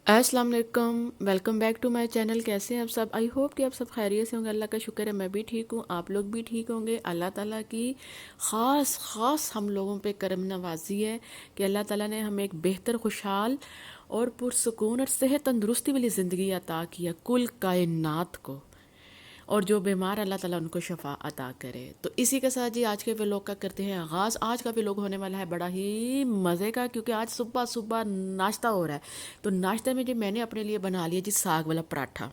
अस्सलाम वालेकुम, welcome back to my channel. कैसे हैं आप सब? आई होप कि आप सब खैरियत से होंगे। अल्लाह का शुक्र है मैं भी ठीक हूँ, आप लोग भी ठीक होंगे। अल्लाह ताला की ख़ास हम लोगों पे करम नवाजी है कि अल्लाह ताला ने हमें एक बेहतर, खुशहाल और पुरसकून और सेहत तंदुरुस्ती वाली ज़िंदगी अता किया कुल कायनात को। और जो बीमार, अल्लाह ताला उनको शफा अता करे। तो इसी के साथ जी आज के व्लॉग का करते हैं आगाज़। आज का व्लॉग होने वाला है बड़ा ही मज़े का, क्योंकि आज सुबह सुबह नाश्ता हो रहा है। तो नाश्ते में जी मैंने अपने लिए बना लिया जी साग वाला पराठा।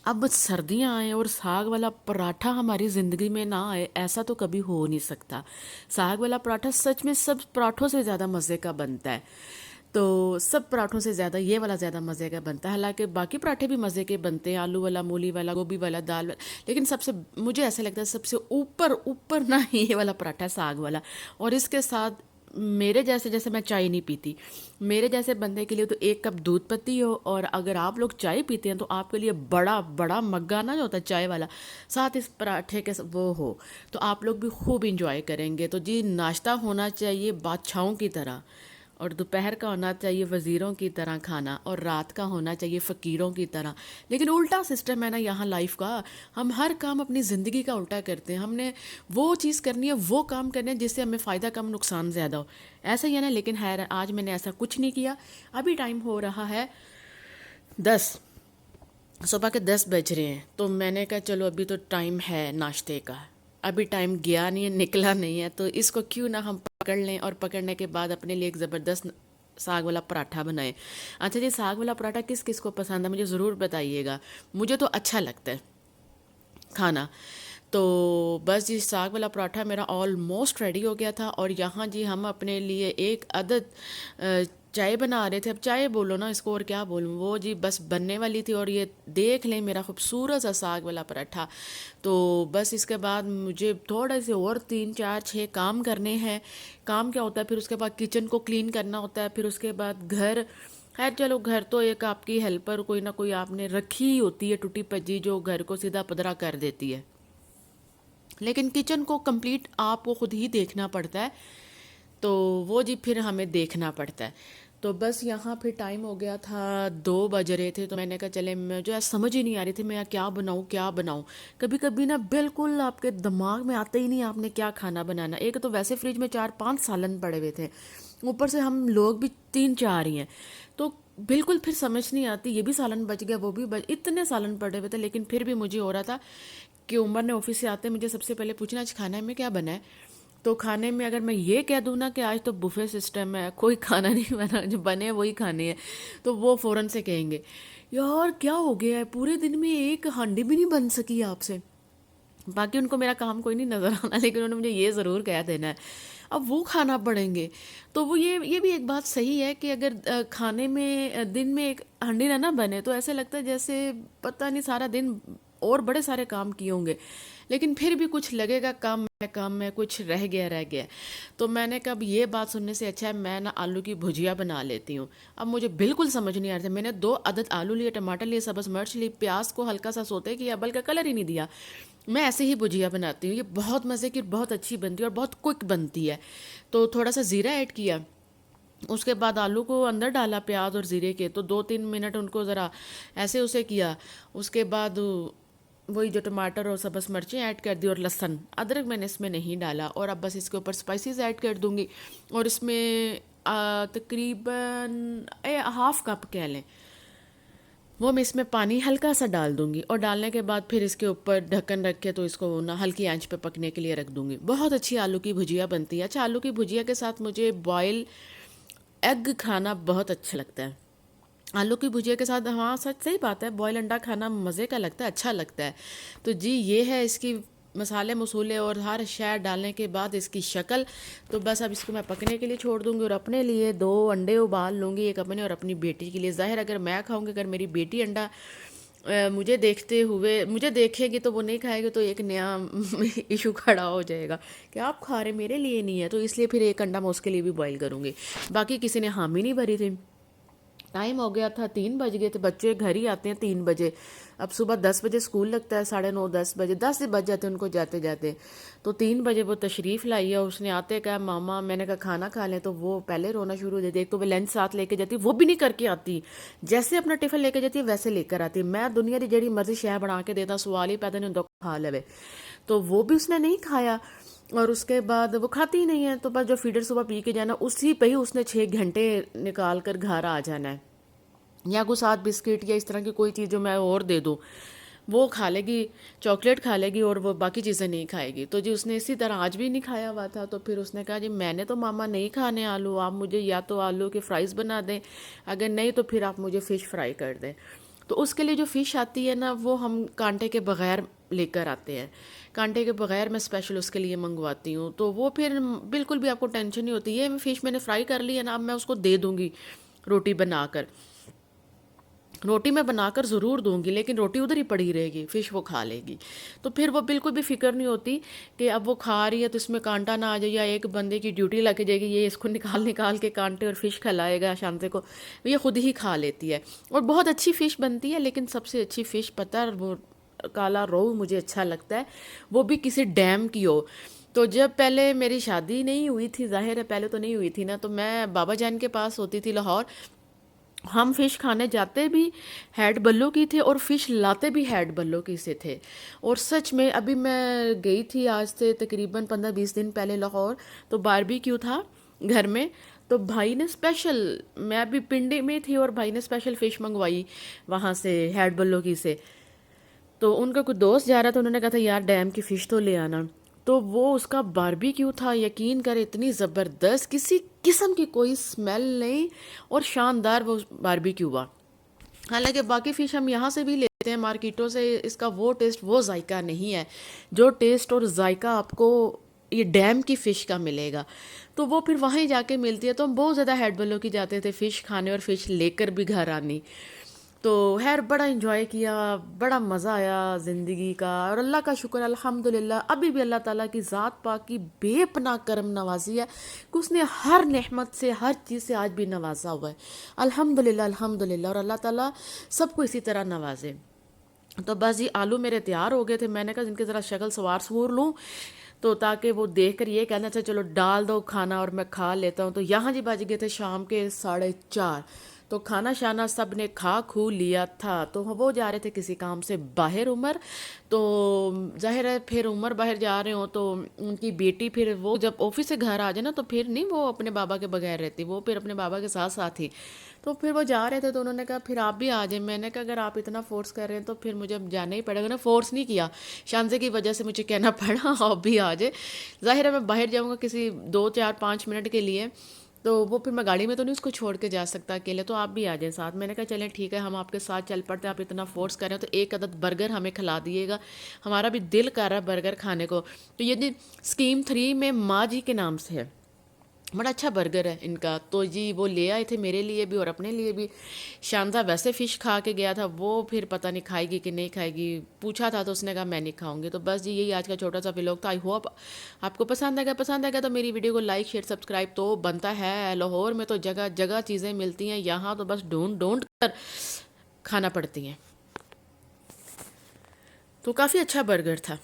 अब सर्दियाँ आए और साग वाला पराठा हमारी ज़िंदगी में ना आए, ऐसा तो कभी हो नहीं सकता। साग वाला पराठा सच में सब पराठों से ज़्यादा मज़े का बनता है। तो सब पराठों से ज़्यादा ये वाला ज़्यादा मज़े का बनता है। हालांकि बाकी पराठे भी मज़े के बनते हैं, आलू वाला, मूली वाला, गोभी वाला, दाल वाला, लेकिन सबसे मुझे ऐसा लगता है सबसे ऊपर ऊपर ना ये वाला पराठा है, साग वाला। और इसके साथ मेरे जैसे, जैसे मैं चाय नहीं पीती, मेरे जैसे बंदे के लिए तो एक कप दूध पत्ती हो, और अगर आप लोग चाय पीते हैं तो आपके लिए बड़ा बड़ा मग्गा ना जो होता है चाय वाला, साथ इस पराठे के वो हो, तो आप लोग भी खूब इंजॉय करेंगे। तो जी नाश्ता होना चाहिए बादशाहों की तरह, और दोपहर का होना चाहिए वज़ीरों की तरह खाना, और रात का होना चाहिए फ़कीरों की तरह। लेकिन उल्टा सिस्टम है ना यहाँ लाइफ का। हम हर काम अपनी ज़िंदगी का उल्टा करते हैं। हमने वो चीज़ करनी है, वो काम करने हैं जिससे हमें फ़ायदा कम, नुकसान ज़्यादा हो। ऐसा ही है ना। लेकिन खैर आज मैंने ऐसा कुछ नहीं किया। अभी टाइम हो रहा है 10, सुबह के 10 बज रहे हैं। तो मैंने कहा चलो अभी तो टाइम है नाश्ते का, अभी टाइम गया नहीं है, निकला नहीं है, तो इसको क्यों ना हम पकड़ लें, और पकड़ने के बाद अपने लिए एक ज़बरदस्त साग वाला पराठा बनाएं। अच्छा जी, साग वाला पराठा किस किस को पसंद है मुझे ज़रूर बताइएगा। मुझे तो अच्छा लगता है खाना। तो बस जी साग वाला पराठा मेरा ऑलमोस्ट रेडी हो गया था। और यहाँ जी हम अपने लिए एक अदद चाय बना रहे थे। अब चाय बोलो ना इसको, और क्या बोलूँ, वो जी बस बनने वाली थी। और ये देख लें मेरा खूबसूरत सा साग वाला पराठा। तो बस इसके बाद मुझे थोड़े से और 3 4 6 काम करने हैं। काम क्या होता है, फिर उसके बाद किचन को क्लीन करना होता है, फिर उसके बाद घर। खैर चलो, घर तो एक आपकी हेल्पर कोई ना कोई आपने रखी ही होती है, टूटी पजी, जो घर को सीधा पधरा कर देती है। लेकिन किचन को कंप्लीट आपको खुद ही देखना पड़ता है, तो वो जी फिर हमें देखना पड़ता है। तो बस यहाँ फिर टाइम हो गया था, 2 बज रहे थे। तो मैंने कहा चले, मुझे समझ ही नहीं आ रही थी मैं क्या बनाऊँ क्या बनाऊँ। कभी कभी ना बिल्कुल आपके दिमाग में आता ही नहीं आपने क्या खाना बनाना। एक तो वैसे फ्रिज में 4 5 सालन पड़े हुए थे, ऊपर से हम लोग भी 3 4 ही हैं, तो बिल्कुल फिर समझ नहीं आती। ये भी सालन बच गया, वो भी बच, इतने सालन पड़े हुए थे। लेकिन फिर भी मुझे हो रहा था कि उमर ने ऑफिस से आते मुझे सबसे पहले पूछना आज खाने में क्या बना है। तो खाने में अगर मैं ये कह दूँ ना कि आज तो बुफे सिस्टम है, कोई खाना नहीं बना, जो बने वही खाने हैं, तो वो फ़ौरन से कहेंगे यार क्या हो गया है, पूरे दिन में एक हांडी भी नहीं बन सकी आपसे। बाकी उनको मेरा काम कोई नहीं नज़र आना, लेकिन उन्होंने मुझे ये ज़रूर कह देना है अब वो खाना पड़ेंगे। तो वो ये भी एक बात सही है कि अगर खाने में दिन में एक हांडी ना बने तो ऐसे लगता है जैसे पता नहीं सारा दिन और बड़े सारे काम किए होंगे, लेकिन फिर भी कुछ लगेगा काम में कुछ रह गया। तो मैंने कहा अब ये बात सुनने से अच्छा है मैं ना आलू की भुजिया बना लेती हूँ। अब मुझे बिल्कुल समझ नहीं आ रहा था। मैंने 2 अदद आलू लिए, टमाटर लिए, सब्ज़ मिर्च ली, प्याज को हल्का सा सोते किया, बल्कि कलर ही नहीं दिया। मैं ऐसे ही भुजिया बनाती हूँ, ये बहुत मज़े की और बहुत अच्छी बनती है और बहुत क्विक बनती है। तो थोड़ा सा ज़ीरा ऐड किया, उसके बाद आलू को अंदर डाला प्याज और ज़ीरे के, तो 2 3 मिनट उनको ज़रा ऐसे उसे किया। उसके बाद वही जो टमाटर और सब्ज़ मिर्चें ऐड कर दी, और लहसुन अदरक मैंने इसमें नहीं डाला। और अब बस इसके ऊपर स्पाइसेस ऐड कर दूंगी, और इसमें तकरीबन हाफ कप कह लें, वो मैं इसमें पानी हल्का सा डाल दूंगी। और डालने के बाद फिर इसके ऊपर ढक्कन रख के तो इसको ना हल्की आंच पे पकने के लिए रख दूंगी। बहुत अच्छी आलू की भुजिया बनती है। अच्छा, आलू की भुजिया के साथ मुझे बॉयल एग खाना बहुत अच्छा लगता है। आलू की भुजिया के साथ, हाँ सच सही बात है, बॉयल अंडा खाना मज़े का लगता है, अच्छा लगता है। तो जी ये है इसकी मसाले मसूले और हर शय डालने के बाद इसकी शक्ल। तो बस अब इसको मैं पकने के लिए छोड़ दूंगी, और अपने लिए 2 अंडे उबाल लूँगी, एक अपने और अपनी बेटी के लिए। ज़ाहिर अगर मैं खाऊंगी, अगर मेरी बेटी अंडा मुझे देखते हुए मुझे देखेगी तो वो नहीं खाएगी, तो एक नया इशू खड़ा हो जाएगा कि आप खा रहे मेरे लिए नहीं है। तो इसलिए फिर एक अंडा मैं उसके लिए भी बॉईल करूँगी। बाकी किसी ने हामी नहीं भरी थी। ٹائم ہو گیا تھا 3 بج گئے تھے، بچے گھر ہی آتے ہیں 3 بجے، اب صبح 10 بجے اسکول لگتا ہے، 9:30 10 بجے 10 ہی بج جاتے ہیں ان کو جاتے جاتے، تو 3 بجے وہ تشریف لائی ہے، اس نے آتے کہا ماما، میں نے کہا کھانا کھا لیں، تو وہ پہلے رونا شروع ہو جاتی ہے، ایک تو وہ لنچ ساتھ لے کے جاتی، وہ بھی نہیں کر کے آتی، جیسے اپنا ٹفن لے کے جاتی ہے ویسے لے کر آتی ہے، میں دنیا کی جڑی مرضی شے بنا کے دیتا سوال ہی پیدا نہیں ہوتا کھا لے، تو وہ بھی اس نے نہیں کھایا، اور اس کے بعد وہ کھاتی ہی نہیں ہے، تو بس جو فیڈر صبح پی کے جانا اسی پہ ہی اس نے 6 گھنٹے نکال کر گھر آ جانا ہے، یا کوئی ساتھ بسکٹ یا اس طرح کی کوئی چیز جو میں اور دے دوں وہ کھا لے گی، چاکلیٹ کھا لے گی اور وہ باقی چیزیں نہیں کھائے گی، تو جی اس نے اسی طرح آج بھی نہیں کھایا ہوا تھا، تو پھر اس نے کہا جی میں نے تو ماما نہیں کھانے آلو، آپ مجھے یا تو آلو کے فرائز بنا دیں، اگر نہیں تو پھر آپ مجھے فش فرائی کر دیں، تو اس کے لیے جو فش آتی ہے نا وہ ہم کانٹے کے بغیر لے کر آتے ہیں، کانٹے کے بغیر میں اسپیشل اس کے لیے منگواتی ہوں، تو وہ پھر بالکل بھی آپ کو ٹینشن نہیں ہوتی، یہ فش میں نے فرائی کر لی ہے نا، اب میں اس کو دے دوں گی روٹی بنا کر، روٹی میں بنا کر ضرور دوں گی لیکن روٹی ادھر ہی پڑی رہے گی، فش وہ کھا لے گی، تو پھر وہ بالکل بھی فکر نہیں ہوتی کہ اب وہ کھا رہی ہے تو اس میں کانٹا نہ آ جائے، یا ایک بندے کی ڈیوٹی لگ جائے گی یہ اس کو نکال نکال کے کانٹے اور فش کھلائے گا شانتے کو، یہ خود ہی کھا لیتی ہے، اور بہت اچھی فش بنتی ہے، لیکن سب سے اچھی فش پتہ ہے وہ کالا روہو مجھے اچھا لگتا ہے، وہ بھی کسی ڈیم کی ہو، تو جب پہلے میری شادی نہیں ہوئی تھی، ظاہر ہے پہلے تو نہیں ہوئی تھی نا، تو میں بابا جان کے پاس ہوتی تھی لاہور، ہم فش کھانے جاتے بھی ہیڈ بلو کی تھے اور فش لاتے بھی ہیڈ بلو کی سے تھے، اور سچ میں ابھی میں گئی تھی آج سے تقریباً 15 20 دن پہلے لاہور، تو باربی کیو تھا گھر میں، تو بھائی نے اسپیشل، میں ابھی پنڈی میں تھی اور بھائی نے اسپیشل فش منگوائی وہاں سے ہیڈ بلو کی سے، تو ان کا کوئی دوست جا رہا تھا، انہوں نے کہا تھا یار ڈیم کی فش تو لے آنا، تو وہ اس کا باربی کیو تھا، یقین کرے اتنی زبردست، کسی قسم کی کوئی سمیل نہیں، اور شاندار وہ باربی کیو ہوا، حالانکہ باقی فش ہم یہاں سے بھی لیتے ہیں مارکیٹوں سے، اس کا وہ ٹیسٹ وہ ذائقہ نہیں ہے جو ٹیسٹ اور ذائقہ آپ کو یہ ڈیم کی فش کا ملے گا، تو وہ پھر وہیں جا کے ملتی ہے، تو ہم بہت زیادہ ہیڈ بلو کی جاتے تھے فش کھانے اور فش لے کر بھی گھر آنی، تو خیر بڑا انجوائے کیا، بڑا مزہ آیا زندگی کا، اور اللہ کا شکر الحمدللہ ابھی بھی اللہ تعالیٰ کی ذات پاک کی بے پناہ کرم نوازی ہے کہ اس نے ہر نعمت سے ہر چیز سے آج بھی نوازا ہوا ہے، الحمدللہ الحمدللہ، اور اللہ تعالیٰ سب کو اسی طرح نوازے، تو بس جی آلو میرے تیار ہو گئے تھے، میں نے کہا ان کی ذرا شکل سوار لوں، تو تاکہ وہ دیکھ کر یہ کہنا چاہے چلو ڈال دو کھانا اور میں کھا لیتا ہوں، تو یہاں جی بج گئے تھے شام کے 4:30، تو کھانا شانا سب نے کھا کھو لیا تھا، تو وہ جا رہے تھے کسی کام سے باہر عمر، تو ظاہر ہے پھر عمر باہر جا رہے ہوں تو ان کی بیٹی پھر وہ جب آفس سے گھر آ جائے نا تو پھر نہیں وہ اپنے بابا کے بغیر رہتی، وہ پھر اپنے بابا کے ساتھ ساتھ ہی، تو پھر وہ جا رہے تھے تو انہوں نے کہا پھر آپ بھی آ جائیں، میں نے کہا اگر آپ اتنا فورس کر رہے ہیں تو پھر مجھے اب جانا ہی پڑے گا نا، فورس نہیں کیا، شانزے کی وجہ سے مجھے کہنا پڑا آپ بھی آ جائے، ظاہر ہے میں باہر جاؤں گا کسی 2 4 5 منٹ کے لیے، تو وہ پھر میں گاڑی میں تو نہیں اس کو چھوڑ کے جا سکتا اکیلے، تو آپ بھی آ جائیں ساتھ، میں نے کہا چلیں ٹھیک ہے ہم آپ کے ساتھ چل پڑتے ہیں، آپ اتنا فورس کر رہے ہیں تو ایک عدد برگر ہمیں کھلا دیے گا، ہمارا بھی دل کر رہا ہے برگر کھانے کو، تو یہ جی اسکیم 3 میں ماں جی کے نام سے ہے، بڑا اچھا برگر ہے ان کا، تو جی وہ لے آئے تھے میرے لیے بھی اور اپنے لیے بھی، شانزہ ویسے فش کھا کے گیا تھا، وہ پھر پتہ نہیں کھائے گی کہ نہیں کھائے گی، پوچھا تھا تو اس نے کہا میں نہیں کھاؤں گی، تو بس جی یہی آج کا چھوٹا سا ولاگ تھا، آئی ہوپ آپ کو پسند آئے گا تو میری ویڈیو کو لائک شیئر سبسکرائب تو بنتا ہے، لاہور میں تو جگہ جگہ چیزیں ملتی ہیں، یہاں تو بس ڈھونڈ کر کھانا پڑتی ہیں، تو کافی اچھا برگر تھا۔